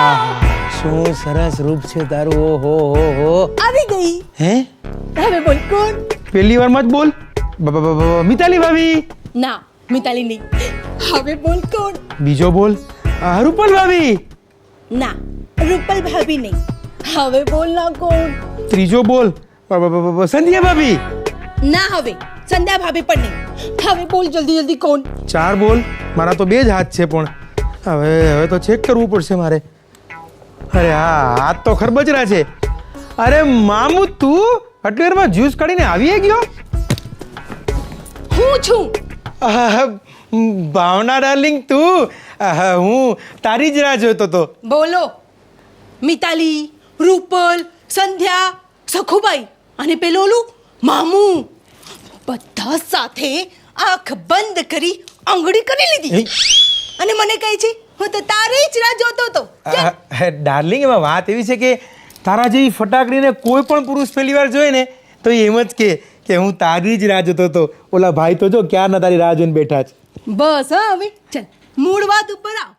આહા શું સરસ રૂપ છે તારું ઓહો હો હો આવી ગઈ. હે હવે બોલ કોણ? પહેલી વારમાં જ બોલ મિતાલી ભાભી ના, મિતાલી નહીં. હવે બોલ કોણ? બીજો બોલ રૂપલ ભાભી ના, રૂપલ ભાભી નહીં. હવે બોલ ના કોણ? ત્રીજો બોલ સંધ્યા ભાભી ના, હવે સંધ્યા ભાભી પણ નહીં. હવે બોલ જલ્દી જલ્દી કોણ? ચાર બોલ મારા તો બે જ હાથ છે પણ હવે તો ચેક કરવું પડશે મારે. અરે હા હાથ તો ખરબચરા છે. અરે મામુ તું આટલી વારમાં જ્યુસ કાઢીને આવી ગયો? હું છું. ભાવના ડાર્લિંગ તું હું તારી જ રાહ જોતો તો. બોલો. મિતાલી, રૂપલ, સંધ્યા, સખુબાઈ અને પેલો ઓલું મામુ બધા સાથે આંખ બંધ કરી આંગળી કરી લીધી અને મને કહે છે હું તો તારી જ રાહ જોતો હતો. ડાર્લિંગ એમાં વાત એવી છે કે તારા જેવી ફટાકડીને કોઈ પણ પુરુષ પહેલી વાર જોઈ ને તો એમ જ કે હું તારી જ રાહ જોતો હતો. ઓલા ભાઈ તો જો ક્યારના તારી રાહ જોઈને બેઠા છે. બસ હા હવે ચાલ મૂળ વાત ઉપર આવ.